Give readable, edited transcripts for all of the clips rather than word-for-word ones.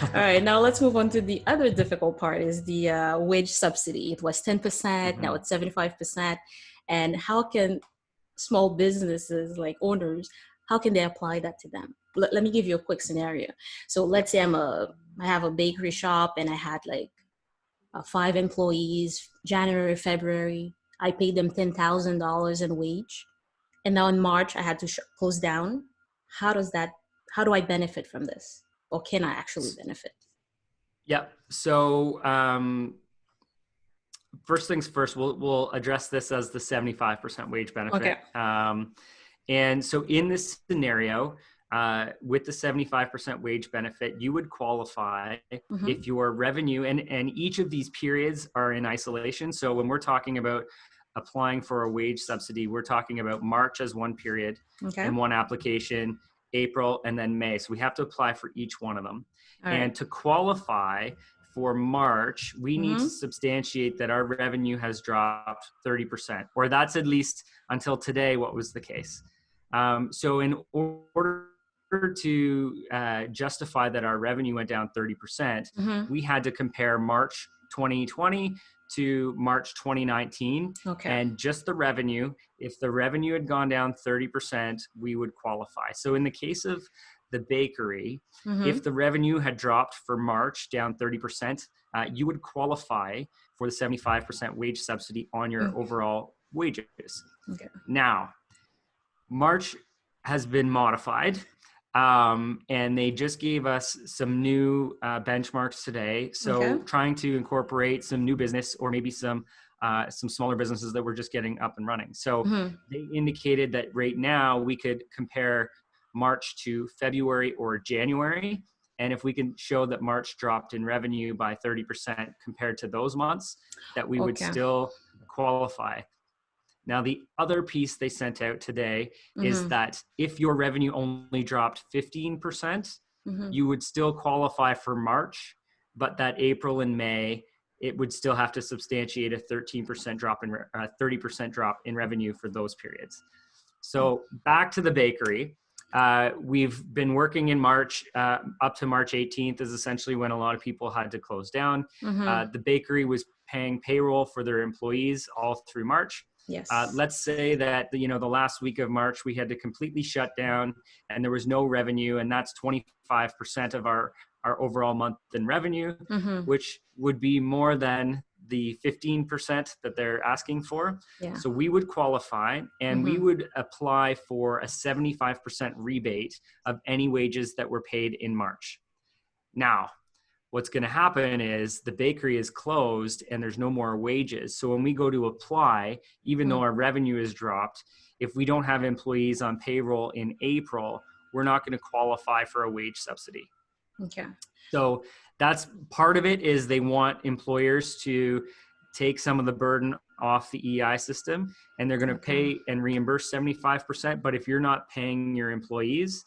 All right, now let's move on to the other difficult part is the wage subsidy. It was 10%, now Mhm. it's 75%. And how can small businesses like owners, how can they apply that to them? Let me give you a quick scenario. So let's Yep. say I have a bakery shop and I had like 5 employees, January, February, I paid them $10,000 in wage. And now in March, I had to close down. How does that, how do I benefit from this? Or can I actually benefit? Yep. So first things first, we'll address this as the 75% wage benefit. Okay. And so in this scenario, with the 75% wage benefit, you would qualify Mm-hmm. if your revenue, and each of these periods are in isolation. So when we're talking about applying for a wage subsidy, we're talking about March as one period Okay. and one application, April, and then May. So we have to apply for each one of them. All right. And to qualify for March, we need to Mm-hmm. substantiate that our revenue has dropped 30%, or that's at least until today what was the case. So in order to justify that our revenue went down 30%, Mm-hmm. we had to compare March 2020 to March 2019 Okay. and just the revenue. If the revenue had gone down 30%, we would qualify. So in the case of the bakery, Mm-hmm. if the revenue had dropped for March down 30%, you would qualify for the 75% wage subsidy on your overall wages. Okay. Now, March has been modified, and they just gave us some new benchmarks today. Okay. So trying to incorporate some new business or maybe some smaller businesses that were just getting up and running. So Mm-hmm. they indicated that right now we could compare March to February or January. And if we can show that March dropped in revenue by 30% compared to those months, that we would Okay. still qualify. Now, the other piece they sent out today is Mm-hmm. that if your revenue only dropped 15%, Mm-hmm. you would still qualify for March, but that April and May, it would still have to substantiate a 13% drop in 30% drop in revenue for those periods. So back to the bakery. We've been working in March up to March 18th is essentially when a lot of people had to close down. Mm-hmm. The bakery was paying payroll for their employees all through March. Yes. Let's say that the last week of March we had to completely shut down and there was no revenue, and that's 25% of our overall month in revenue, Mm-hmm. which would be more than the 15% that they're asking for. Yeah. So we would qualify and we Mm-hmm. would apply for a 75% rebate of any wages that were paid in March. Now, what's going to happen is the bakery is closed and there's no more wages. So when we go to apply, even though our revenue is dropped, if we don't have employees on payroll in April, we're not going to qualify for a wage subsidy. Okay. So that's part of it, is they want employers to take some of the burden off the EI system, and they're going to pay and reimburse 75%. But if you're not paying your employees,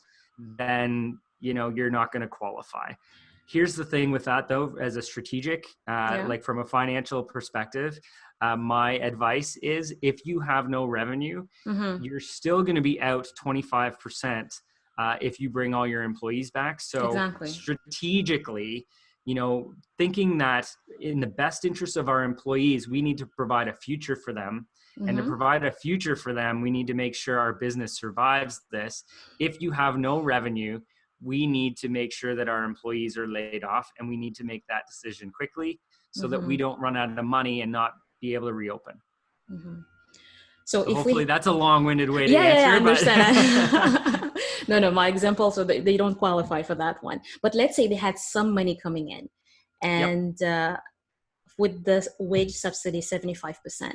then you're not going to qualify. Here's the thing with that, though, as a strategic, like from a financial perspective, my advice is if you have no revenue, Mm-hmm. you're still going to be out 25% if you bring all your employees back. So Exactly. strategically, thinking that in the best interest of our employees, we need to provide a future for them. And to Mm-hmm. provide a future for them, we need to make sure our business survives this. If you have no revenue, we need to make sure that our employees are laid off, and we need to make that decision quickly so that we don't run out of money and not be able to reopen. Mm-hmm. So if Hopefully we, that's a long-winded way to yeah, answer, I but understand. No, my example, so they don't qualify for that one. But let's say they had some money coming in, yep. and with the wage subsidy 75%,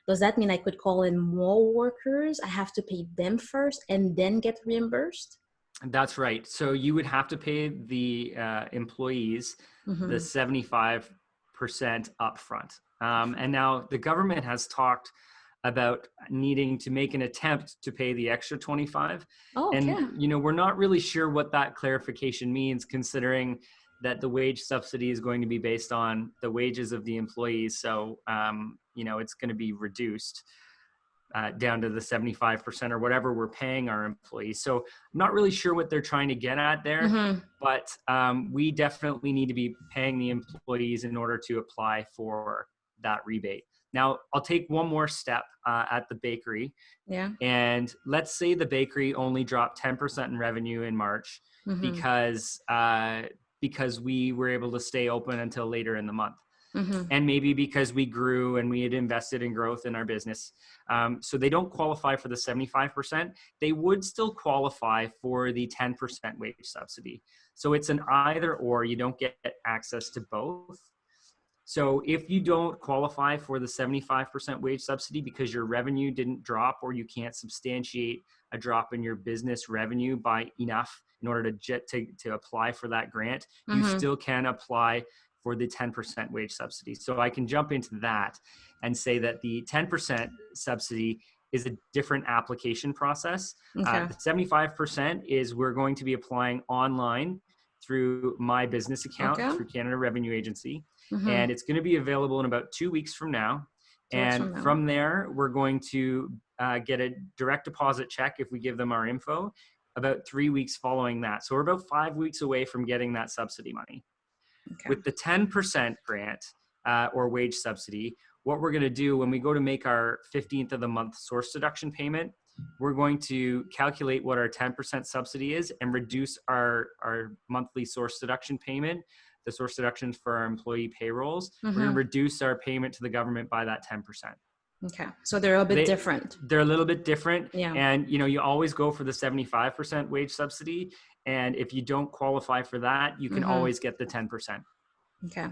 does that mean I could call in more workers? I have to pay them first and then get reimbursed? That's right. So you would have to pay the employees the 75% upfront. And now the government has talked about needing to make an attempt to pay the extra 25. Oh, okay. And, we're not really sure what that clarification means, considering that the wage subsidy is going to be based on the wages of the employees. So, it's going to be reduced. down to the 75% or whatever we're paying our employees. So I'm not really sure what they're trying to get at there, Mm-hmm. but we definitely need to be paying the employees in order to apply for that rebate. Now, I'll take one more step at the bakery. Yeah. And let's say the bakery only dropped 10% in revenue in March Mm-hmm. because we were able to stay open until later in the month. Mm-hmm. And maybe because we grew and we had invested in growth in our business. So they don't qualify for the 75%. They would still qualify for the 10% wage subsidy. So it's an either or, you don't get access to both. So if you don't qualify for the 75% wage subsidy because your revenue didn't drop or you can't substantiate a drop in your business revenue by enough in order to apply for that grant, you Mm-hmm. still can apply for the 10% wage subsidy. So I can jump into that and say that the 10% subsidy is a different application process. Okay. The 75% is we're going to be applying online through my business account Okay. through Canada Revenue Agency. Mm-hmm. And it's going to be available in about 2 weeks from now. 2 weeks And from now. from there, we're going to get a direct deposit check if we give them our info about 3 weeks following that. So we're about 5 weeks away from getting that subsidy money. Okay. With the 10% grant or wage subsidy, what we're going to do when we go to make our 15th of the month source deduction payment, we're going to calculate what our 10% subsidy is and reduce our monthly source deduction payment, the source deductions for our employee payrolls. Mm-hmm. We're going to reduce our payment to the government by that 10%. Okay. So they're a bit different. They're a little bit different. Yeah. And, you always go for the 75% wage subsidy. And if you don't qualify for that, you can Mm-hmm. always get the 10%. Okay.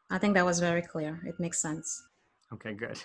I think that was very clear. It makes sense. Okay, good.